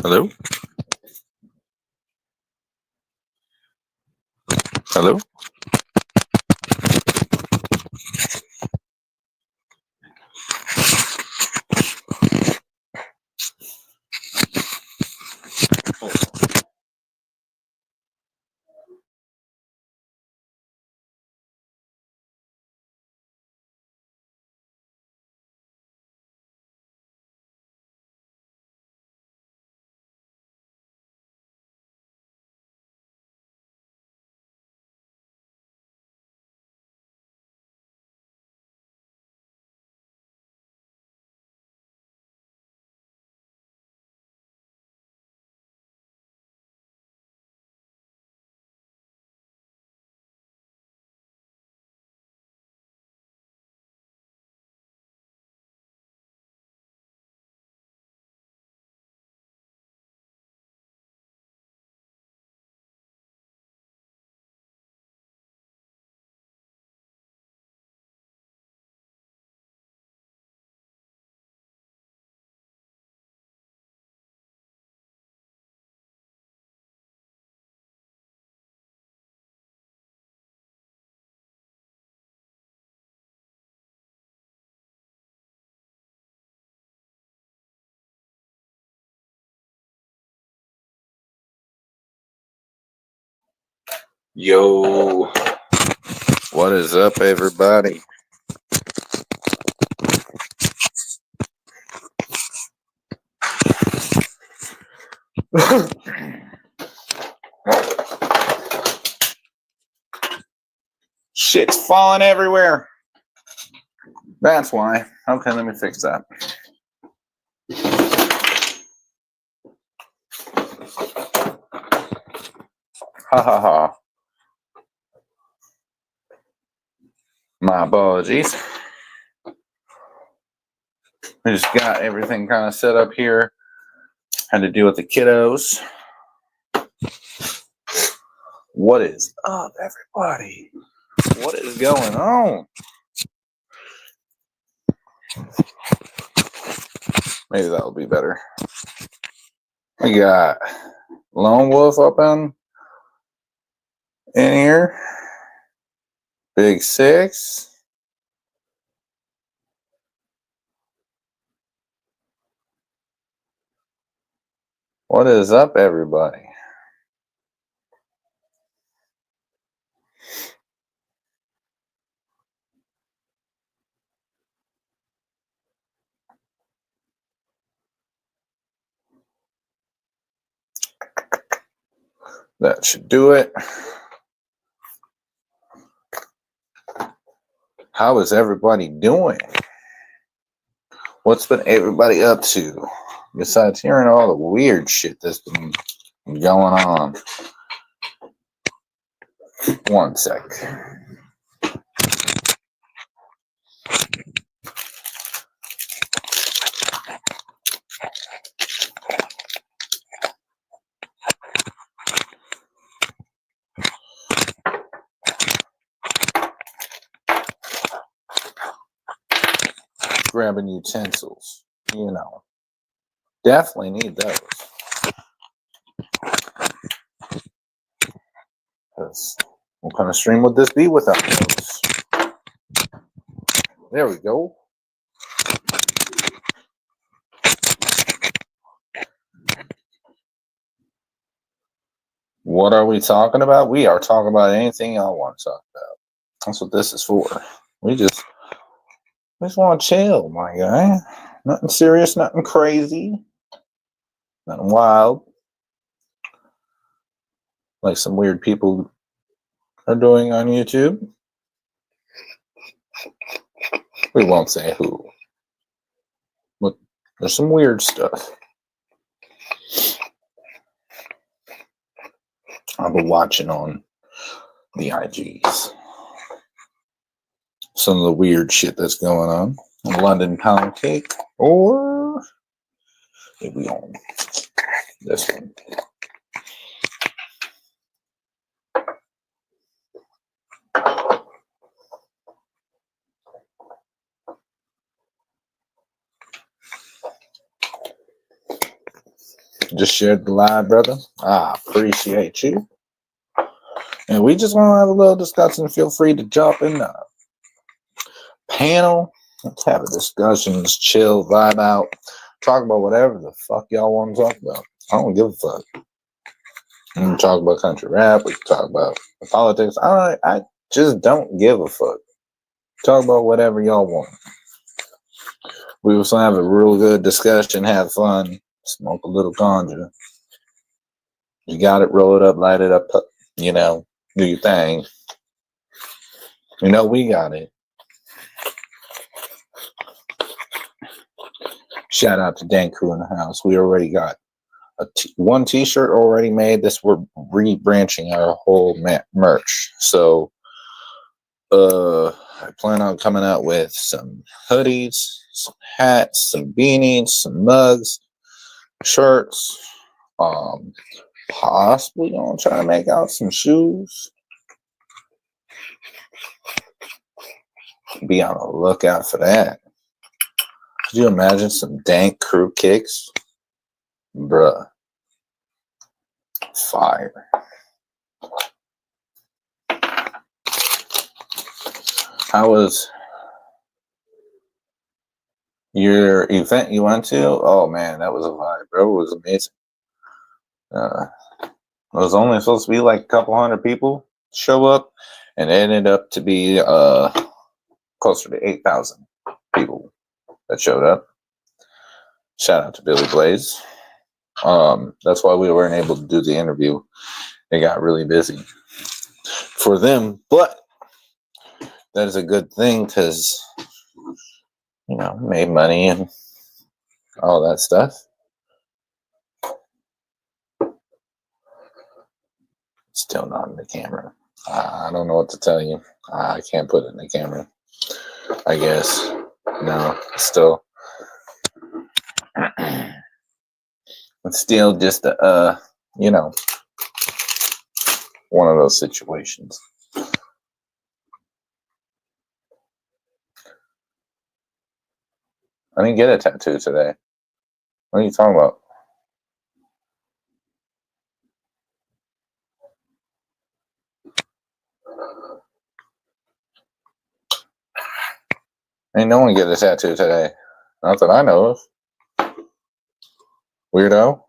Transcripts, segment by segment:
Hello? Hello? Yo, what is up, everybody? Shit's falling everywhere. That's why. Okay, let me fix that. Ha ha ha. My apologies. We just got everything kind of set up here. Had to deal with the kiddos. What is up, everybody? What is going on? Maybe that'll be better. We got Lone Wolf up in here. Big Six. What is up, everybody? That should do it. How is everybody doing? What's been everybody up to? Besides hearing all the weird shit that's been going on. One sec. Grabbing utensils, you know. Definitely need those. Because what kind of stream would this be without those? There we go. What are we talking about? We are talking about anything y'all want to talk about. That's what this is for. We just want to chill, my guy. Nothing serious, nothing crazy, nothing wild. Like some weird people are doing on YouTube. We won't say who. But there's some weird stuff. I've been watching on the IGs. Some of the weird shit that's going on. London Pound Cake. Or maybe on this one. just shared the live, brother. Appreciate you. And we just want to have a little discussion. Feel free to jump in the panel. Let's have a discussion. Let's chill, vibe out. Talk about whatever the fuck y'all want to talk about. I don't give a fuck. We can talk about country rap. We can talk about politics. I just don't give a fuck. Talk about whatever y'all want. We will have a real good discussion, have fun, smoke a little ganja. You got it, roll it up, light it up, you know, do your thing. You know, we got it. Shout out to Dan Crew in the house. We already got one t-shirt already made. We're rebranching our whole merch. So I plan on coming out with some hoodies, some hats, some beanies, some mugs, shirts. Possibly gonna try to make out some shoes. Be on the lookout for that. Could you imagine some Dank Crew kicks? Bruh. Fire. How was your event you went to? Oh man, that was a vibe, bro. It was amazing. It was only supposed to be like a couple hundred people show up, and it ended up to be closer to 8,000 people that showed up. Shout out to Billy Blaze. That's why we weren't able to do the interview. It got really busy for them, but that is a good thing because, you know, made money and all that stuff. Still not in the camera. I don't know what to tell you. I can't put it in the camera. I guess. No, still. It's still just you know, one of those situations. I didn't get a tattoo today. What are you talking about? Ain't no one get a tattoo today. Not that I know of. Weirdo.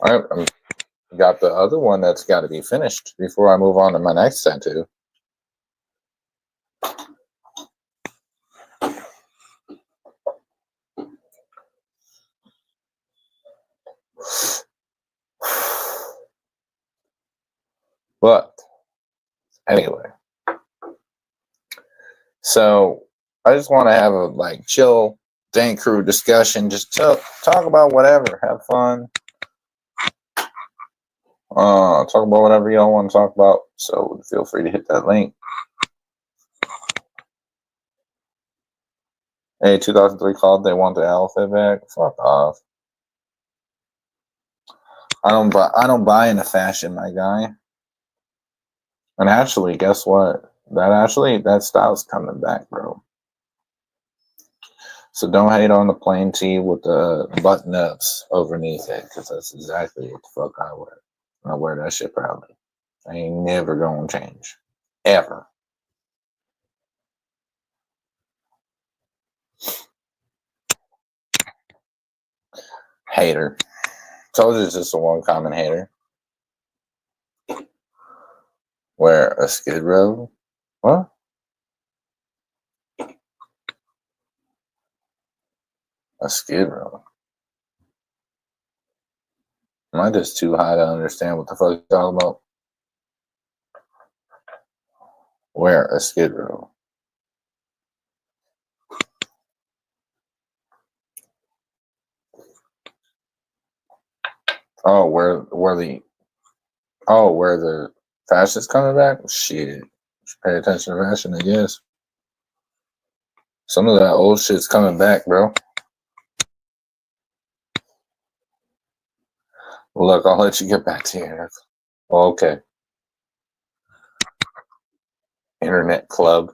I got the other one that's got to be finished before I move on to my next tattoo. But anyway, so I just want to have a like chill Dank Crew discussion. Just talk about whatever, have fun. Talk about whatever y'all want to talk about. So feel free to hit that link. Hey, 2003 called. They want the outfit back. Fuck off. I don't buy into fashion, my guy. And actually, guess what? That style's coming back, bro. So don't hate on the plain tee with the button ups underneath it, because that's exactly what the fuck I wear. I wear that shit proudly. I ain't never gonna change. Ever. Hater. Told you it's just a one common hater. Wear a Skid Row? What? A Skid Row? Am I just too high to understand what the fuck you're talking about? Wear a Skid Row. Oh, where the fashion's coming back? Shit. Pay attention to fashion, I guess. Some of that old shit's coming back, bro. Look, I'll let you get back to you. Oh, okay. Internet club.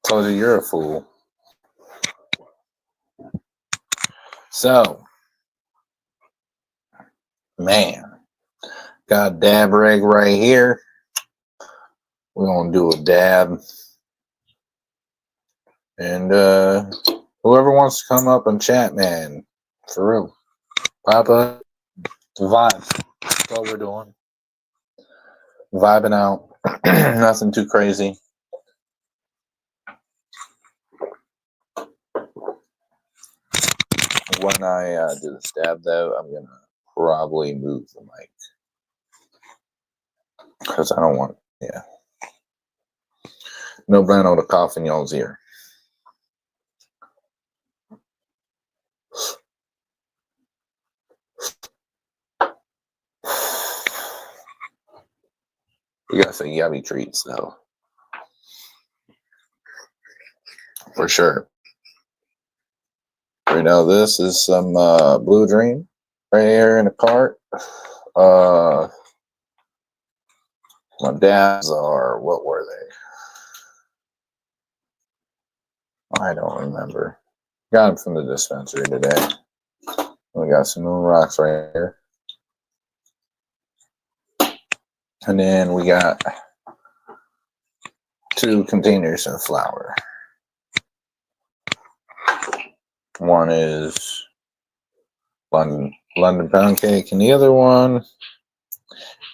Told you you're a fool. So, man, got a dab rig right here. We're going to do a dab. And whoever wants to come up and chat, man, for real, pop up, vibe. That's all we're doing. Vibing out. Nothing too crazy. When I do the stab, though, I'm going to probably move the mic. Because I don't want, yeah. No bueno to cough in y'all's ear. You got some yummy treats, though. For sure. You know, this is some Blue Dream right here in the cart. My dad's are, what were they? I don't remember. Got them from the dispensary today. We got some Moon Rocks right here. And then we got 2 containers of flour. One is London Pound Cake, and the other one,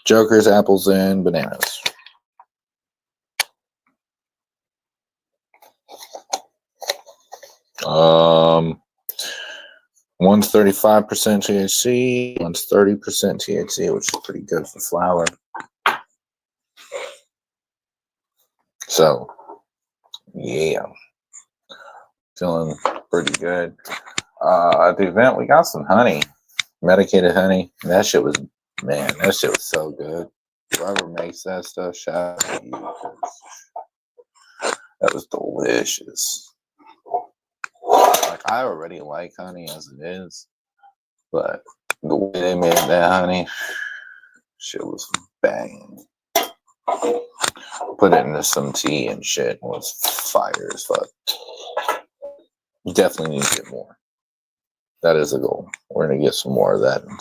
Joker's Apples and Bananas. One's 35% THC, one's 30% THC, which is pretty good for flour. So, yeah, feeling pretty good. At the event, we got some honey, medicated honey. That shit was, man, that shit was so good. Whoever makes that stuff, shout out to you. That was delicious. Like, I already like honey as it is, but the way they made that honey, shit was banging. Put it into some tea and shit. It was fire as fuck. Definitely need to get more. That is a goal. We're gonna get some more of that and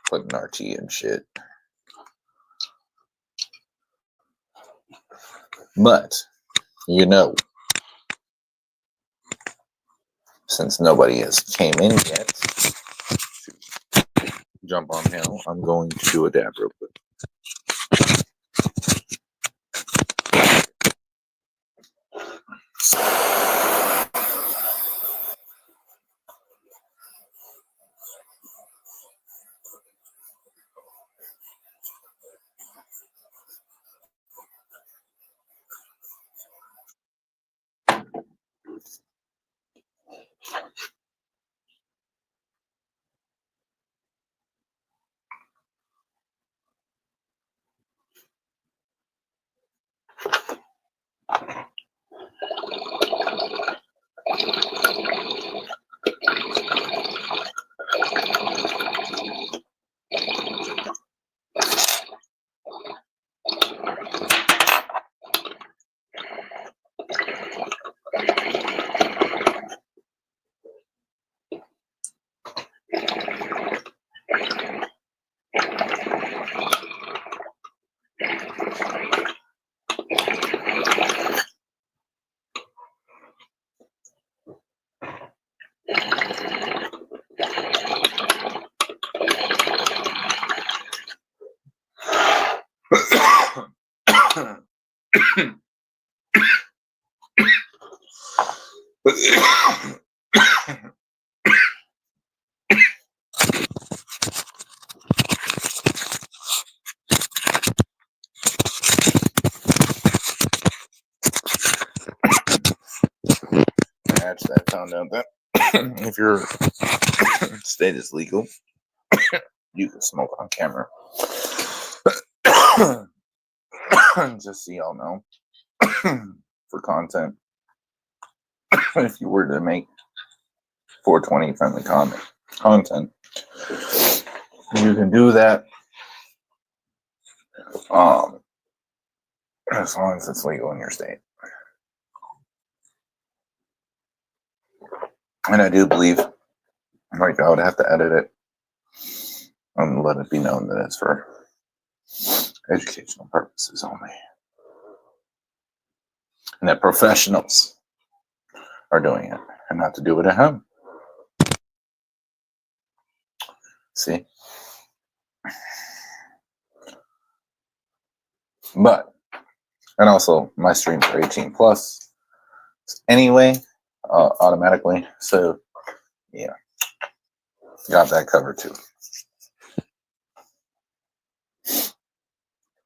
put in our tea and shit. But, you know, since nobody has came in yet to jump on hill, I'm going to do a dab real quick. Patch that tone down. That if your state is legal, you can smoke on camera. Just so y'all know, for content, if you were to make 420 friendly content, you can do that. As long as it's legal in your state. And I do believe Like I would have to edit it and let it be known that it's for educational purposes only, and that professionals are doing it, and not to do it at home. See, but and also my streams are 18 plus anyway, automatically. So yeah, got that covered too.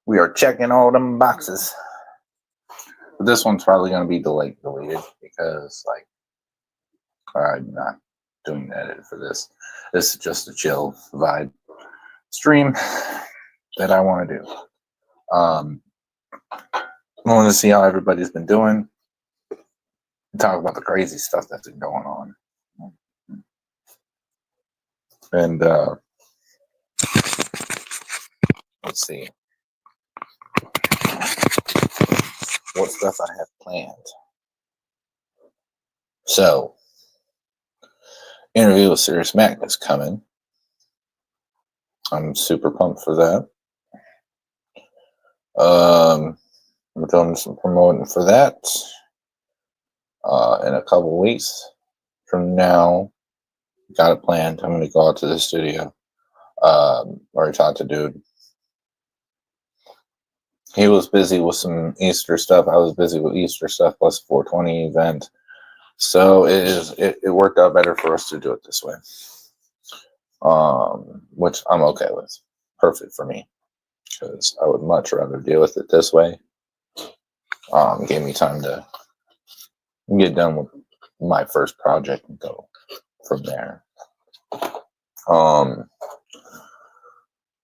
We are checking all them boxes. But this one's probably going to be deleted because like I'm not doing the edit for this. This is just a chill vibe stream that I want to do. I want to see how everybody's been doing. Talk about the crazy stuff that's been going on. And let's see what stuff I have planned. So, interview with Sirius Mac is coming. I'm super pumped for that. I'm doing some promoting for that. In a couple weeks from now, got it planned. I'm going to go out to the studio. Already talked to dude. He was busy with some Easter stuff. I was busy with Easter stuff plus 420 event. So it worked out better for us to do it this way. Which I'm okay with. Perfect for me. Because I would much rather deal with it this way. Gave me time to get done with my first project and go from there.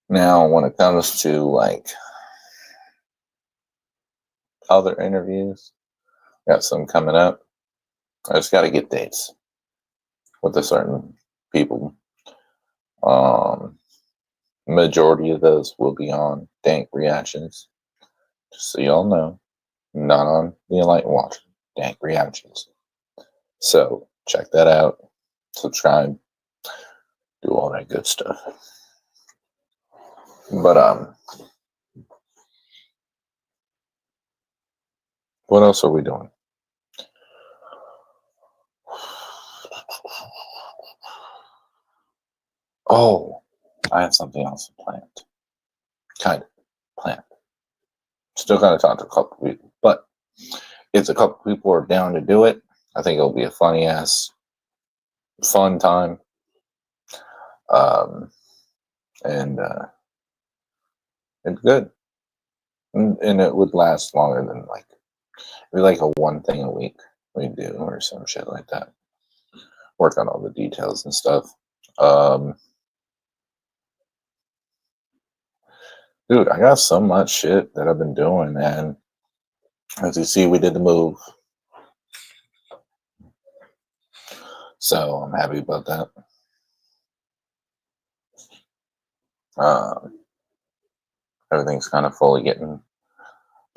Now when it comes to like other interviews, got some coming up. I just got to get dates with a certain people. Majority of those will be on Dank Reactions. Just so y'all know, not on the Enlightened Watch. Dank Reactions. So check that out. Subscribe. Do all that good stuff. But what else are we doing? Oh, I have something else planned. Kind of planned. Still got to talk to a couple people, but if a couple people are down to do it, I think it'll be a funny ass, fun time. And it's good, and it would last longer than like a one thing a week we do or some shit like that. Work on all the details and stuff. Dude, I got so much shit that I've been doing, and as you see, we did the move. So I'm happy about that. Everything's kind of fully getting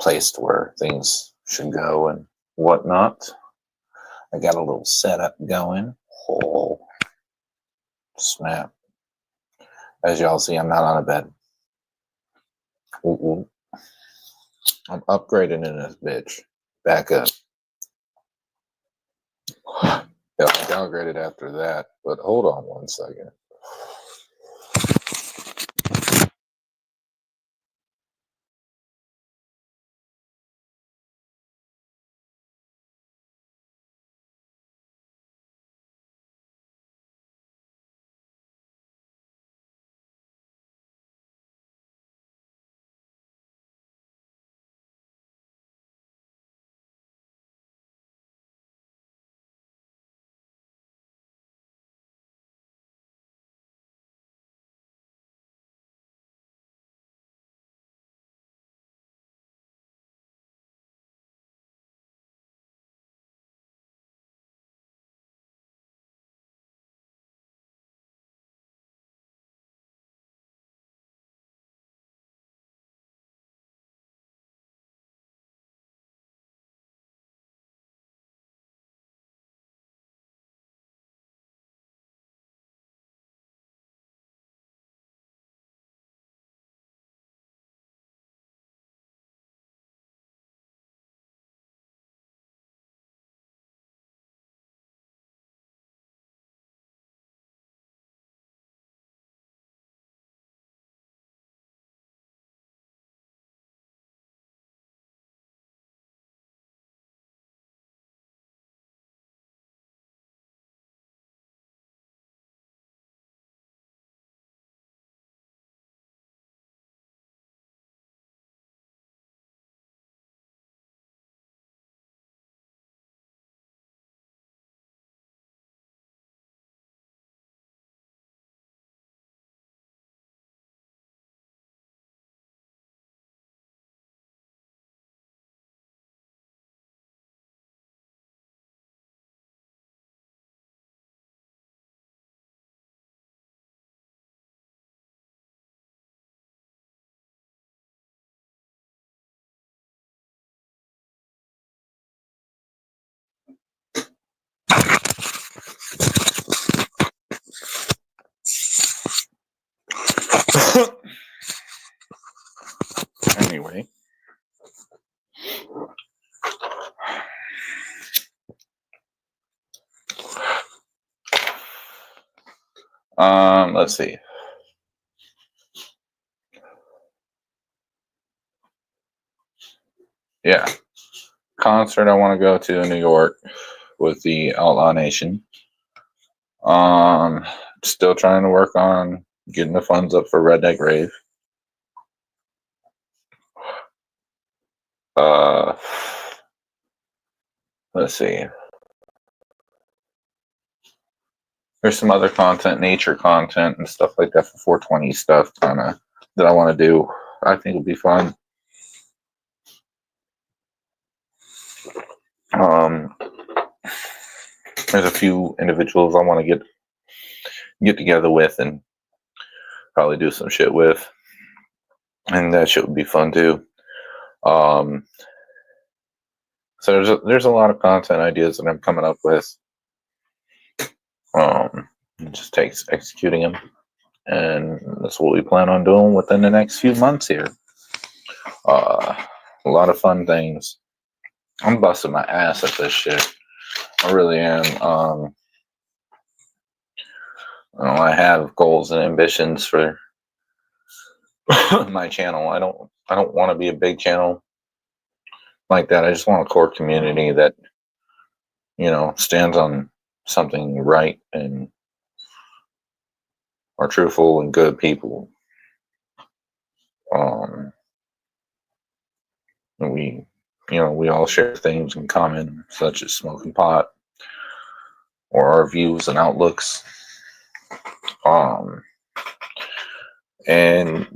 placed where things should go and whatnot. I got a little setup going. Oh, snap. As y'all see, I'm not on a bed. Ooh. I'm upgrading in this bitch. Back up. Yeah, I downgraded after that, but hold on one second. Let's see. Yeah, concert I want to go to in New York with the Outlaw Nation. Still trying to work on getting the funds up for Redneck Rave. Uh, let's see. There's some other content, nature content and stuff like that for 420 stuff, kind of that I want to do. I think it'll be fun. There's a few individuals I want to get together with and probably do some shit with, and that shit would be fun too. So there's a lot of content ideas that I'm coming up with. It just takes executing them, and that's what we plan on doing within the next few months here. A lot of fun things. I'm busting my ass at this shit. I really am. I have goals and ambitions for my channel. I don't want to be a big channel like that. I just want a core community that, stands on something right and are truthful and good people. We all share things in common, such as smoking pot or our views and outlooks. And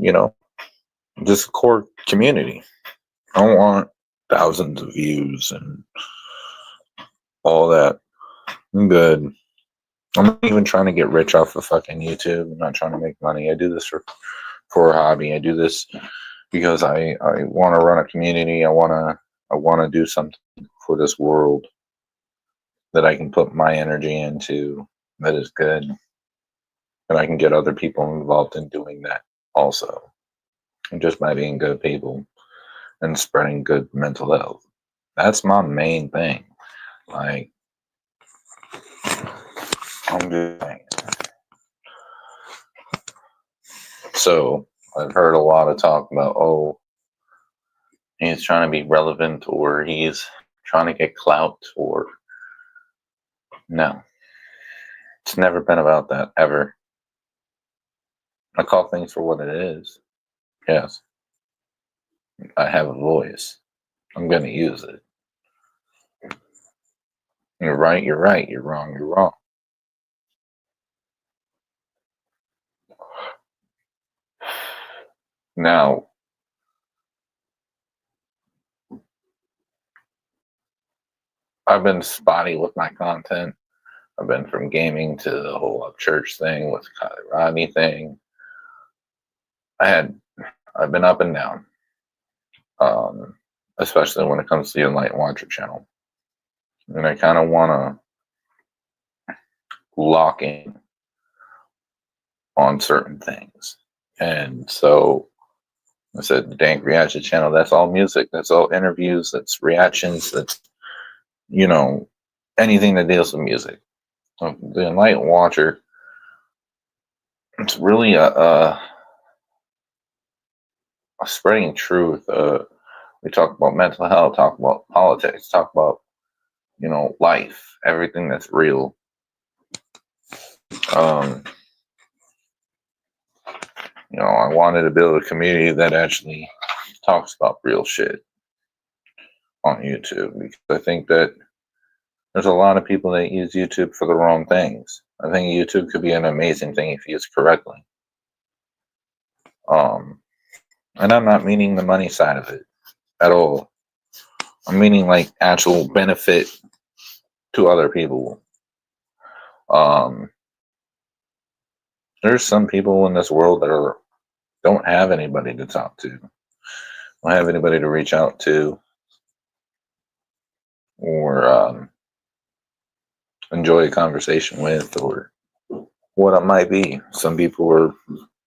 just a core community. I don't want thousands of views and all that. I'm good. I'm not even trying to get rich off of fucking YouTube. I'm not trying to make money. I do this for a hobby. I do this because I want to run a community. I want to do something for this world that I can put my energy into that is good. And I can get other people involved in doing that also. And just by being good people and spreading good mental health. That's my main thing. Like, I'm just saying. So I've heard a lot of talk about, he's trying to be relevant or he's trying to get clout or no. It's never been about that, ever. I call things for what it is. Yes. I have a voice. I'm going to use it. You're right, you're right. You're wrong, you're wrong. Now, I've been spotty with my content. I've been from gaming to the whole up church thing with the Kylie Rodney thing. I've been up and down, especially when it comes to the Enlightened Watcher channel. And I kind of want to lock in on certain things. And so I said, the Dank Reaction channel, that's all music, that's all interviews, that's reactions, that's, anything that deals with music. The Enlightened Watcher, it's really a spreading truth. We talk about mental health, talk about politics, talk about, life, everything that's real. I wanted to build a community that actually talks about real shit on YouTube, because I think that there's a lot of people that use YouTube for the wrong things. I think YouTube could be an amazing thing if used correctly. And I'm not meaning the money side of it at all. I'm meaning like actual benefit to other people. There's some people in this world that don't have anybody to talk to, don't have anybody to reach out to, or enjoy a conversation with, or what it might be. Some people are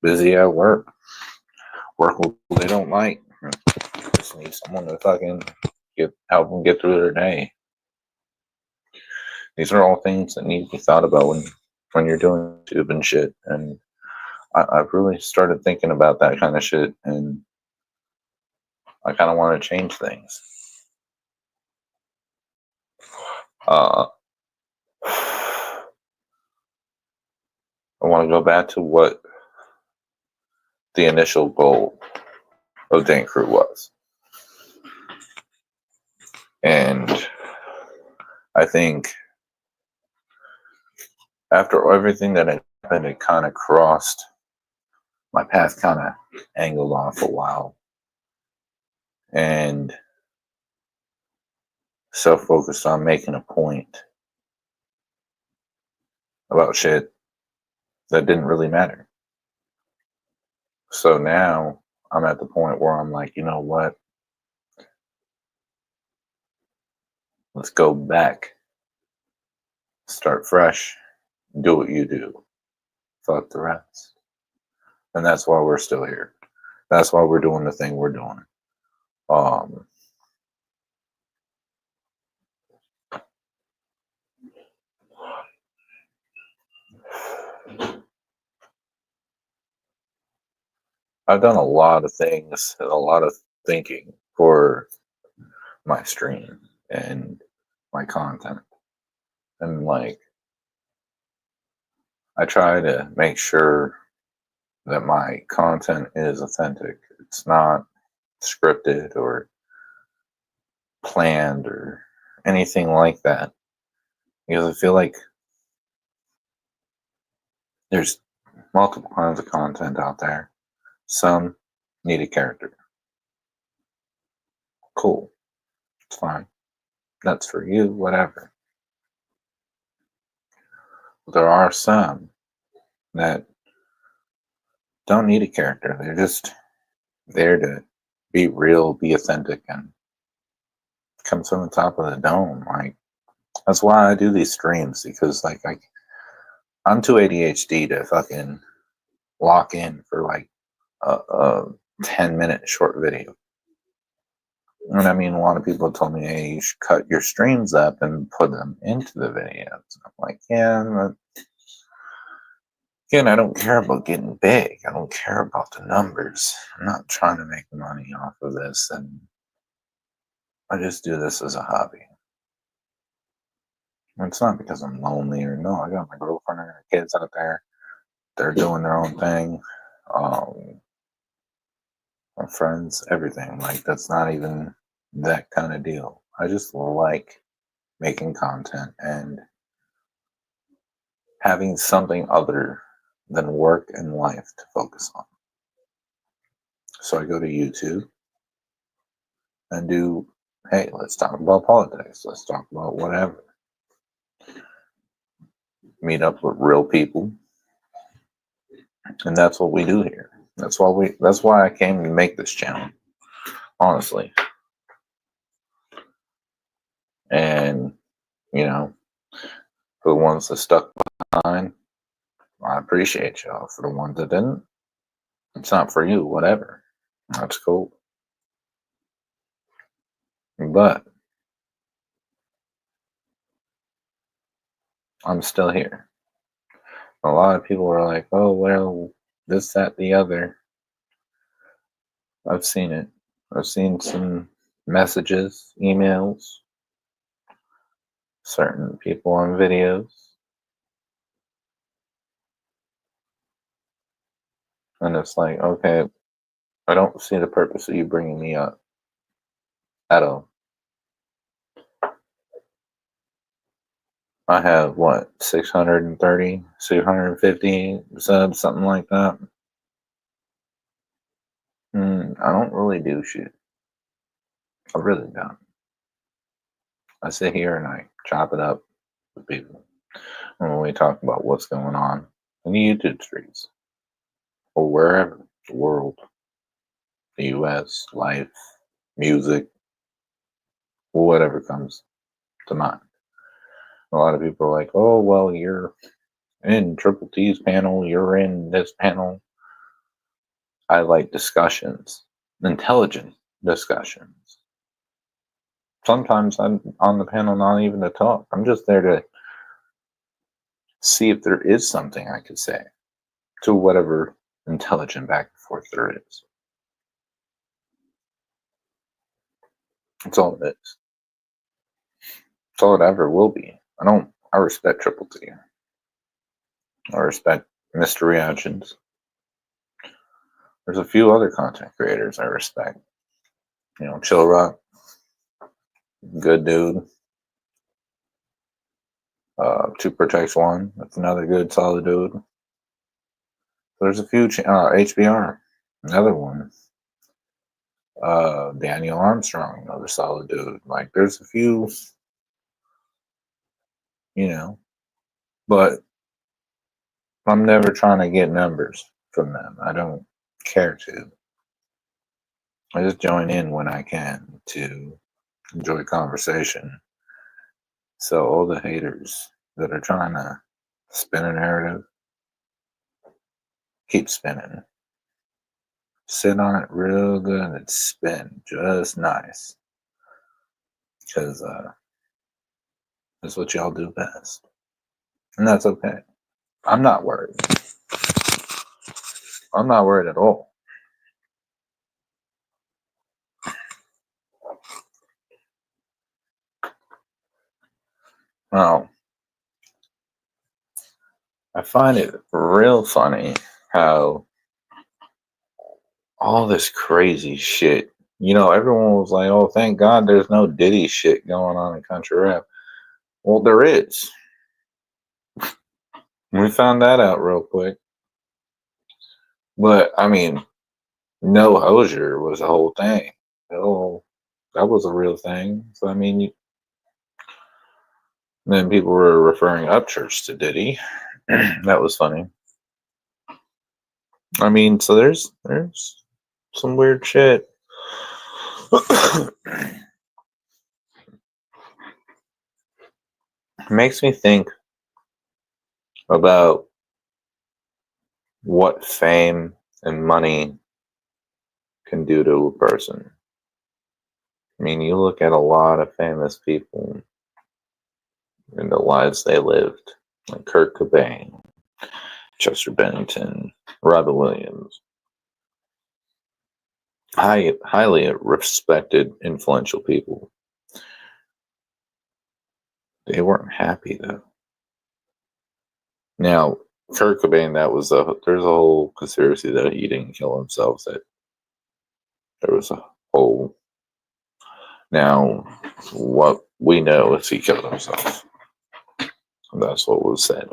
busy at work with people they don't like. Just need someone to fucking help them get through their day. These are all things that need to be thought about when when you're doing YouTube and shit. And I've really started thinking about that kind of shit, and I kind of want to change things. Uh, I want to go back to what the initial goal of Dank Crew was. And I think after everything that had happened, it kind of crossed my path, kind of angled off a while. And so focused on making a point about shit that didn't really matter. So now I'm at the point where I'm like, you know what? Let's go back, start fresh, do what you do. Fuck the rest. And that's why we're still here. That's why we're doing the thing we're doing. I've done a lot of things and a lot of thinking for my stream and my content. And like, I try to make sure that my content is authentic. It's not scripted or planned or anything like that. Because I feel like there's multiple kinds of content out there. Some need a character. Cool. It's fine. That's for you, whatever. But there are some that don't need a character. They're just there to be real, be authentic, and come from the top of the dome. Like, that's why I do these streams, because like I'm too ADHD to fucking lock in for like a 10-minute short video. And I mean, a lot of people told me, hey, you should cut your streams up and put them into the videos. I'm like, yeah, but again, I don't care about getting big. I don't care about the numbers. I'm not trying to make money off of this. And I just do this as a hobby. And it's not because I'm lonely or no, I got my girlfriend and her kids out there. They're doing their own thing. My friends, everything. Like, that's not even that kind of deal. I just like making content and having something other than work and life to focus on. So I go to YouTube and do, hey, let's talk about politics. Let's talk about whatever. Meet up with real people. And that's what we do here. That's why I came to make this channel. Honestly. And, you know, for the ones that stuck behind, I appreciate y'all. For the ones that didn't, it's not for you, whatever. That's cool. But I'm still here. A lot of people are like, oh, well, this, that, the other. I've seen it. I've seen some messages, emails, certain people on videos. And it's like, okay, I don't see the purpose of you bringing me up at all. I have, what, 630, 650 subs, something like that. I don't really do shit. I really don't. I sit here and I chop it up with people when we talk about what's going on in the YouTube streets or wherever, the world, the US, life, music, whatever comes to mind. A lot of people are like, oh, well, you're in Triple T's panel, you're in this panel. I like discussions, intelligent discussions. Sometimes I'm on the panel not even to talk. I'm just there to see if there is something I could say to whatever intelligent back and forth there is. That's all it is. That's all it ever will be. I respect Triple T. I respect Mr. Reactions. There's a few other content creators I respect. Chill Rock, good dude. Two Protects One, that's another good, solid dude. There's a few. HBR, another one. Daniel Armstrong, another solid dude. Like, there's a few, but I'm never trying to get numbers from them. I don't care to. I just join in when I can to enjoy conversation. So all the haters that are trying to spin a narrative, keep spinning. Sit on it real good and spin just nice. Because that's what y'all do best. And that's okay. I'm not worried. I'm not worried at all. Now, I find it real funny how all this crazy shit, everyone was like, oh, thank God there's no Diddy shit going on in country rap. Well, there is. We found that out real quick. But, No Hosier was the whole thing. Oh, that was a real thing. So, then people were referring Upchurch to Diddy. That was funny. So there's some weird shit. It makes me think about what fame and money can do to a person. You look at a lot of famous people and the lives they lived, like Kurt Cobain, Chester Bennington, Robin Williams. Highly respected, influential people. They weren't happy though. Now, Kurt Cobain, there's a whole conspiracy that he didn't kill himself. That there was a whole. Now, what we know is he killed himself. That's what was said.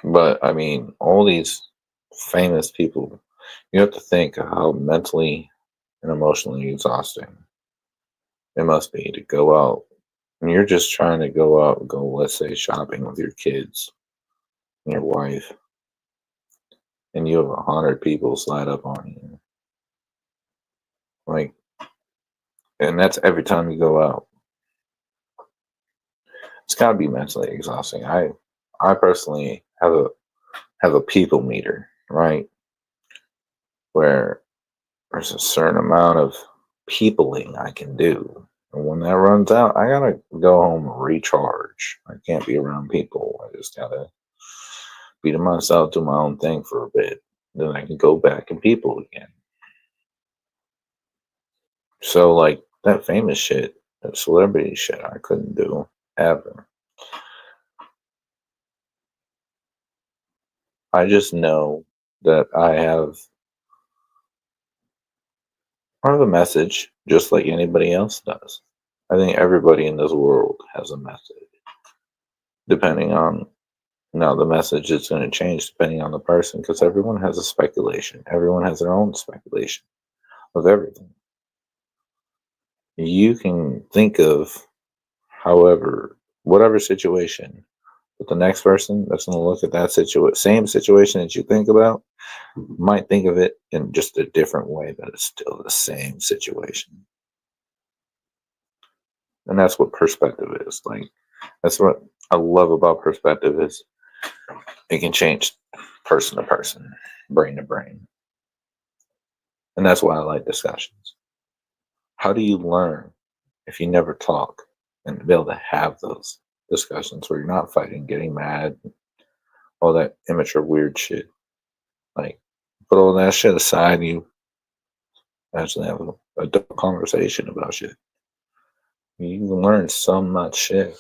But all these famous people, you have to think of how mentally and emotionally exhausting it must be to go out. And you're just trying to go out and go, let's say, shopping with your kids and your wife, and you have 100 people slide up on you. And that's every time you go out. It's got to be mentally exhausting. I personally have a people meter, right? Where there's a certain amount of peopling I can do. And when that runs out, I gotta go home and recharge. I can't be around people. I just gotta be to myself, do my own thing for a bit. Then I can go back and people again. So, that famous shit, that celebrity shit, I couldn't do ever. I just know that I have a message, just like anybody else does. I think everybody in this world has a message. Depending on, now the message is going to change depending on the person, because everyone has a speculation. Everyone has their own speculation of everything. You can think of, whatever situation, but the next person that's going to look at that same situation that you think about might think of it in just a different way, but it's still the same situation. And that's what perspective is. That's what I love about perspective, is it can change person to person, brain to brain. And that's why I like discussions. How do you learn if you never talk and be able to have those discussions where you're not fighting, getting mad, all that immature, weird shit. Like, put all that shit aside and you actually have a adult conversation about shit. You can learn so much shit.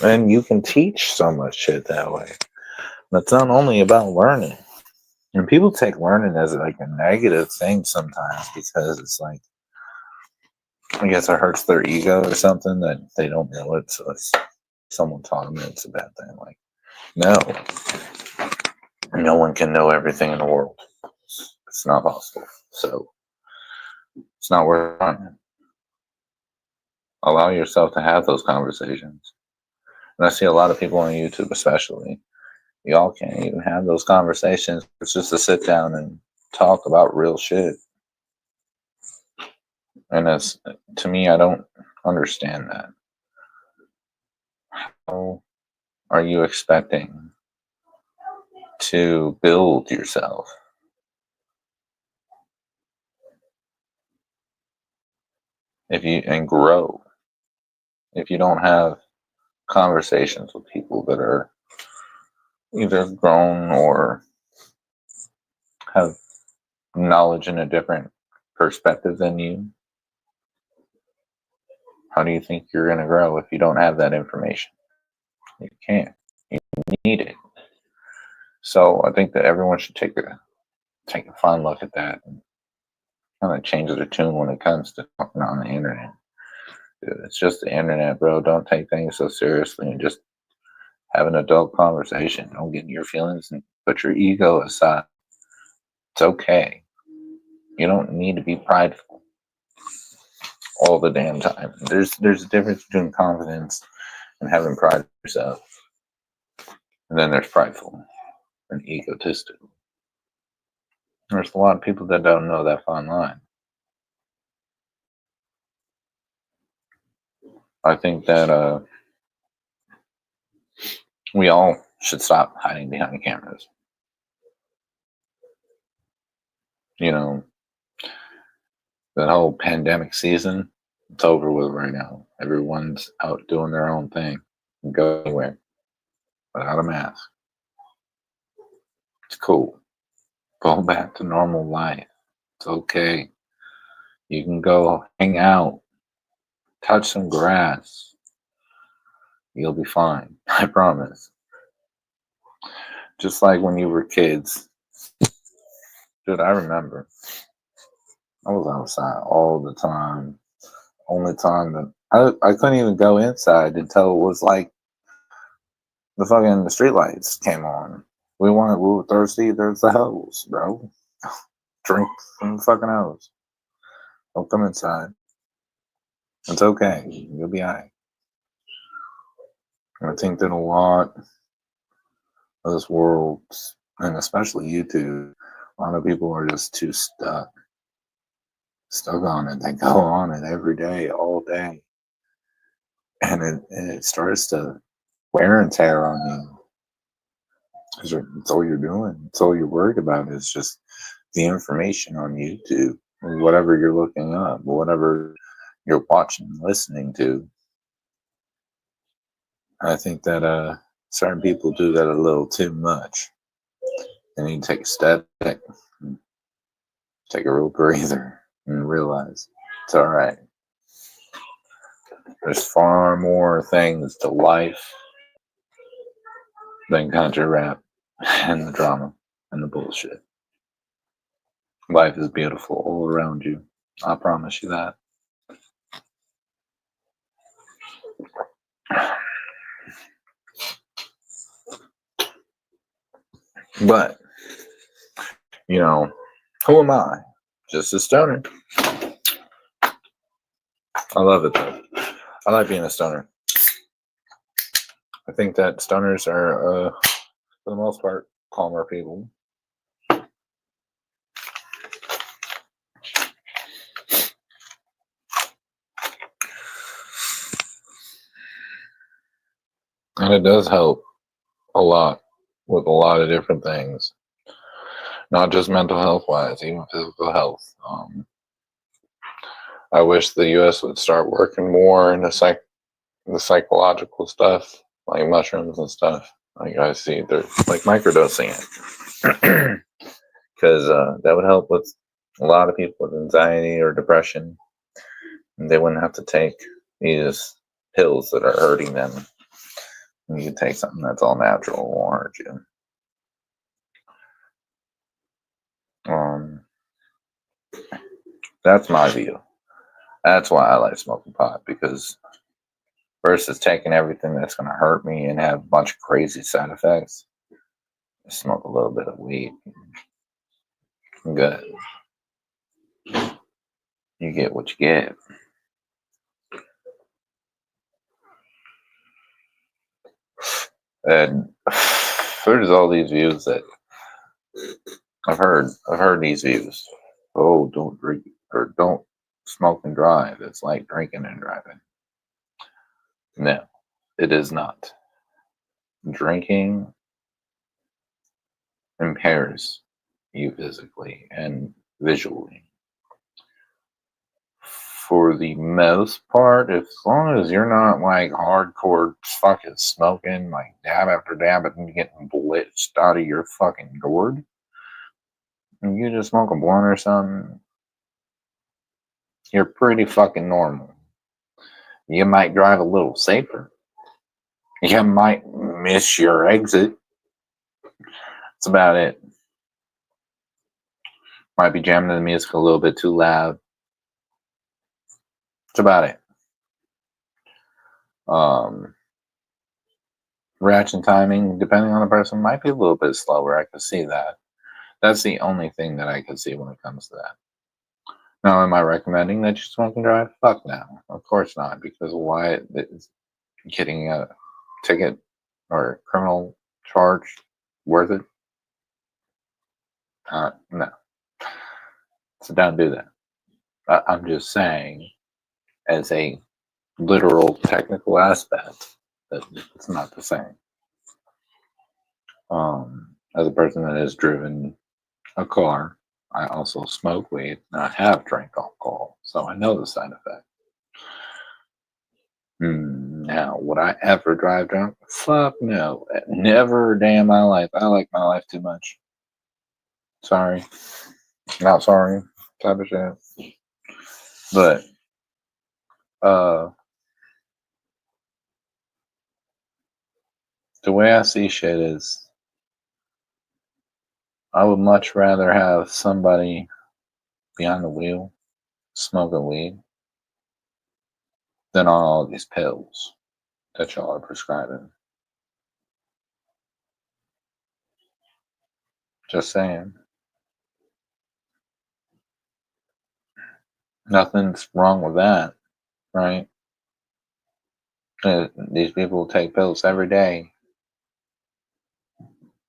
And you can teach so much shit that way. That's not only about learning. And people take learning as like a negative thing sometimes because it's like, I guess it hurts their ego or something that they don't know it. So it's someone taught them it's a bad thing. Like, no, no one can know everything in the world. It's not possible. So it's not worth learning. Allow yourself to have those conversations. And I see a lot of people on YouTube, especially, y'all can't even have those conversations. It's just to sit down and talk about real shit. And it's, to me, I don't understand that. How are you expecting to build yourself and grow if you don't have conversations with people that are either grown or have knowledge in a different perspective than you? How do you think you're going to grow if you don't have that information? You can't. You need it. So I think that everyone should take a fine look at that and kind of change the tune when it comes to talking on the internet. Dude, it's just the internet, bro. Don't take things so seriously and just have an adult conversation. Don't get in your feelings and put your ego aside. It's okay. You don't need to be prideful all the damn time. There's a difference between confidence and having pride in yourself. And then there's prideful and egotistical. There's a lot of people that don't know that fine line. I think that we all should stop hiding behind cameras. You know, that whole pandemic season, it's over with right now. Everyone's out doing their own thing. You can go anywhere without a mask. It's cool. Go back to normal life. It's okay. You can go hang out, touch some grass. You'll be fine. I promise. Just like when you were kids. Dude, I remember. I was outside all the time. Only time that I couldn't even go inside until it was like the street lights came on. We were thirsty. There's the hose, bro. Drink from the fucking hose. Don't come inside. It's okay. You'll be alright. I think that a lot of this world, and especially YouTube, a lot of people are just too stuck on it. They go on it every day, all day, and it starts to wear and tear on you. It's all you're doing. It's all you're worried about is just the information on YouTube, whatever you're looking up, whatever you're watching, listening to. I think that certain people do that a little too much. They need to take a step back, take a real breather, and realize it's all right. There's far more things to life than country rap and the drama and the bullshit. Life is beautiful all around you. I promise you that. But, you know, who am I? Just a stoner. I love it though. I like being a stoner. I think that stoners are, for the most part, calmer people. And it does help a lot with a lot of different things. Not just mental health wise, even physical health. I wish the U.S. would start working more in the psychological stuff, like mushrooms and stuff. Like I see, they're like microdosing it, because that would help with a lot of people with anxiety or depression. And they wouldn't have to take these pills that are hurting them. You can take something that's all natural, will hurt you. That's my view. That's why I like smoking pot, because versus taking everything that's going to hurt me and have a bunch of crazy side effects, I smoke a little bit of weed. Good. You get what you get. And there's all these views that I've heard these views. Oh, don't drink or don't smoke and drive. It's like drinking and driving. No, it is not. Drinking impairs you physically and visually. For the most part, as long as you're not like hardcore fucking smoking, like dab after dab and getting blitzed out of your fucking gourd, and you just smoke a blunt or something, you're pretty fucking normal. You might drive a little safer. You might miss your exit. That's about it. Might be jamming the music a little bit too loud. That's about it. Reaction timing, depending on the person, might be a little bit slower. I could see that. That's the only thing that I could see when it comes to that. Now, am I recommending that you smoke and drive? Fuck no. Of course not, because why is getting a ticket or criminal charge worth it? No. So don't do that. I'm just saying, as a literal technical aspect, that it's not the same. As a person that has driven a car, I also smoke weed and I have drank alcohol, so I know the side effect. Now, would I ever drive drunk? Fuck no. Never a day in my life. I like my life too much. Sorry. Not sorry. Type of shit. But, the way I see shit is, I would much rather have somebody behind the wheel smoking weed than on all these pills that y'all are prescribing. Just saying. Nothing's wrong with that, right? These people take pills every day.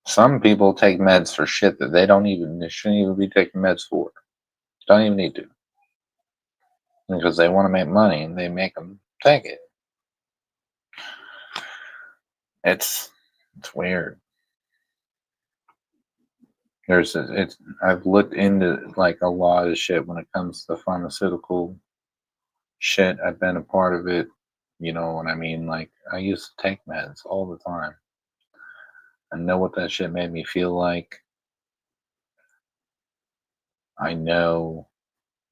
Some people take meds for shit that they shouldn't even be taking meds for. Don't even need to. Because they want to make money and they make them take it. It's weird. I've looked into like a lot of shit when it comes to pharmaceutical shit. I've been a part of it. You know what I mean? Like, I used to take meds all the time. I know what that shit made me feel like. I know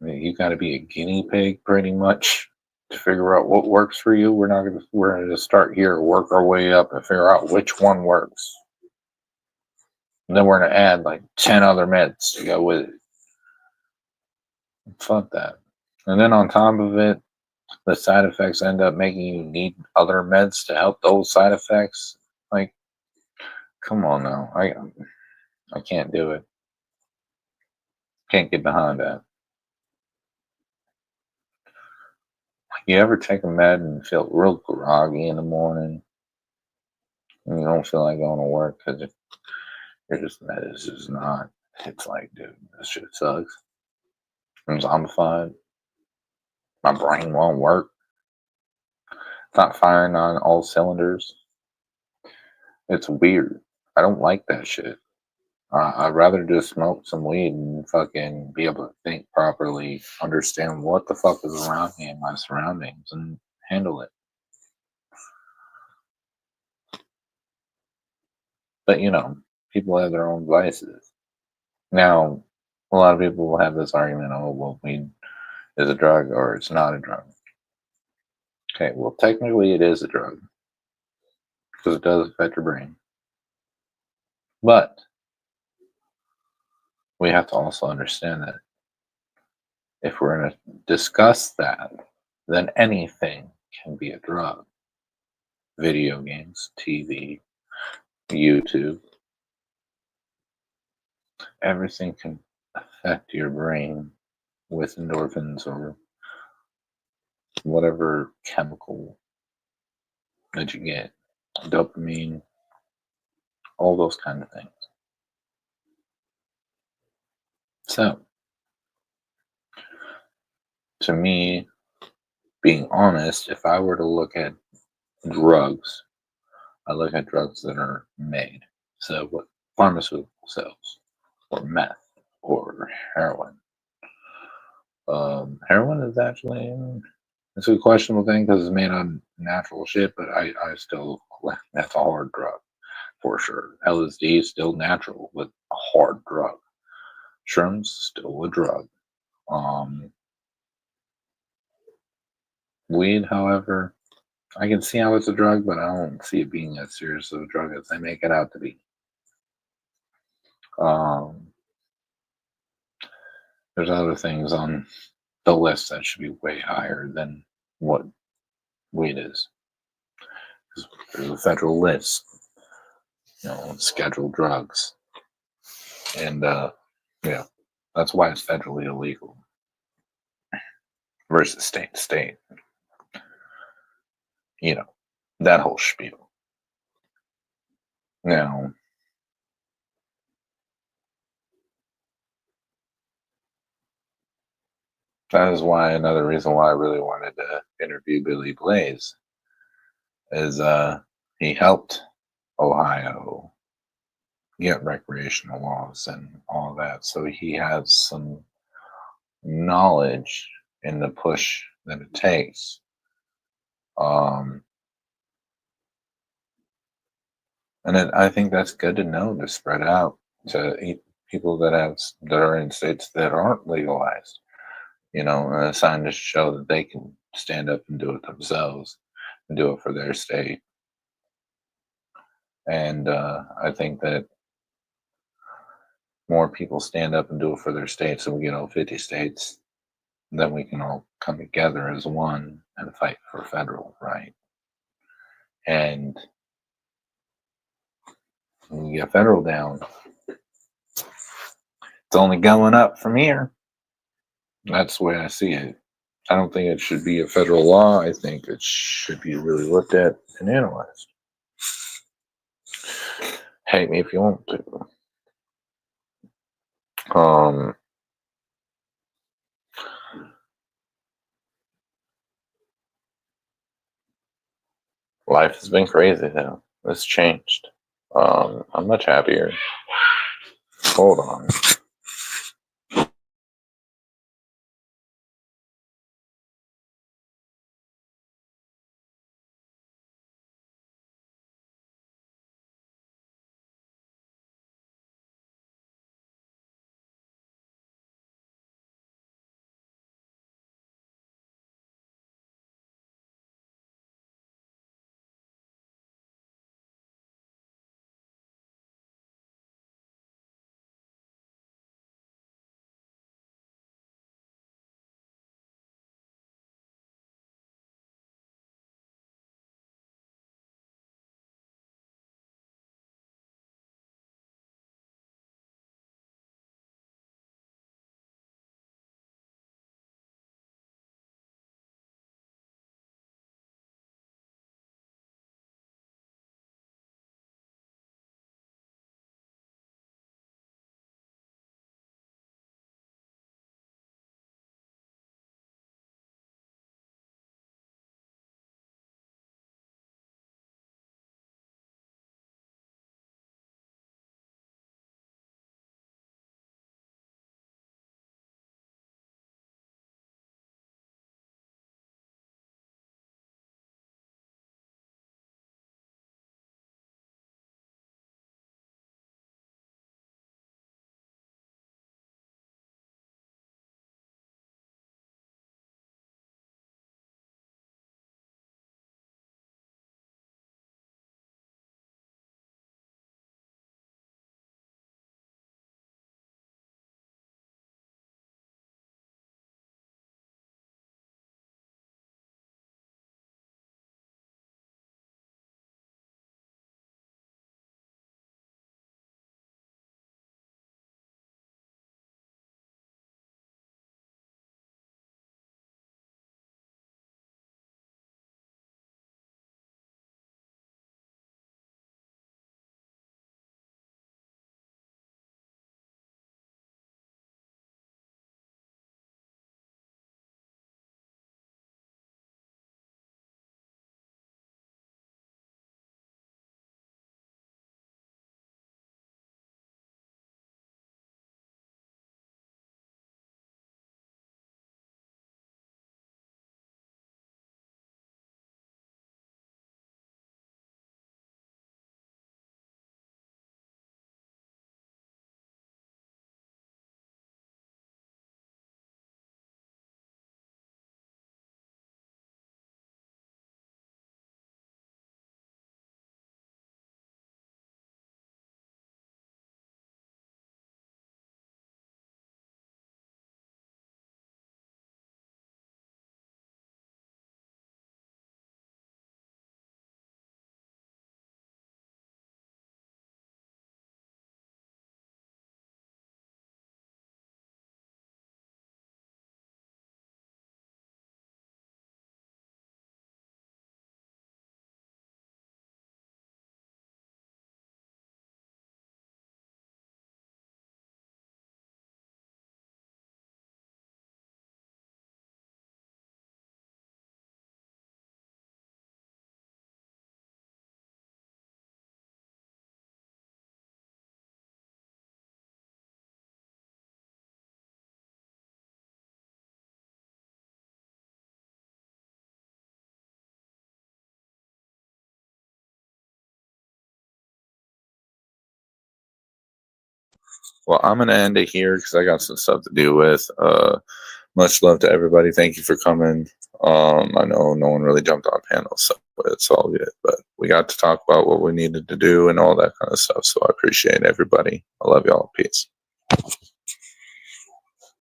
that you got to be a guinea pig pretty much to figure out what works for you. We're going to start here, work our way up, and figure out which one works. And then we're going to add like 10 other meds to go with it. Fuck that. And then on top of it, the side effects end up making you need other meds to help those side effects. Like, come on now. I can't do it. Can't get behind that. You ever take a med and feel real groggy in the morning? And you don't feel like going to work because you're just med is just not. It's like, dude, this shit sucks. I'm zombified. My brain won't work. It's not firing on all cylinders. It's weird. I don't like that shit. I'd rather just smoke some weed and fucking be able to think properly, understand what the fuck is around me and my surroundings, and handle it. But people have their own vices. Now, a lot of people will have this argument: oh, well, weed is a drug or it's not a drug. Okay, well, technically, it is a drug because it does affect your brain. But we have to also understand that if we're going to discuss that, then anything can be a drug. Video games, TV, YouTube, everything can affect your brain with endorphins or whatever chemical that you get, dopamine, all those kind of things. So, to me, being honest, if I were to look at drugs, I look at drugs that are made. So, what pharmaceutical cells, or meth, or heroin. Heroin is actually it's a questionable thing because it's made on natural shit, but I still that's a hard drug for sure. LSD is still natural, but a hard drug. Shrooms still a drug. Um, Weed, however, I can see how it's a drug, but I don't see it being as serious of a drug as they make it out to be. Um, there's other things on the list that should be way higher than what weed is. There's a federal list, scheduled drugs, and yeah, that's why it's federally illegal versus state to state. You know, that whole spiel. Now, that is why another reason why I really wanted to interview Billy Blaze is he helped Ohio get recreational laws and all that. So he has some knowledge in the push that it takes. Um, I think that's good to know to spread out to people that are in states that aren't legalized. A sign to show that they can stand up and do it themselves and do it for their state. And I think that more people stand up and do it for their states, and we get all 50 states, then we can all come together as one and fight for federal right. And when you get federal down, it's only going up from here. That's the way I see it. I don't think it should be a federal law. I think it should be really looked at and analyzed. Hate me if you want to. Life has been crazy though. It's changed. I'm much happier. Hold on. Well, I'm going to end it here because I got some stuff to deal with. Much love to everybody. Thank you for coming. I know no one really jumped on panels, so it's all good. But we got to talk about what we needed to do and all that kind of stuff. So I appreciate everybody. I love y'all. Peace.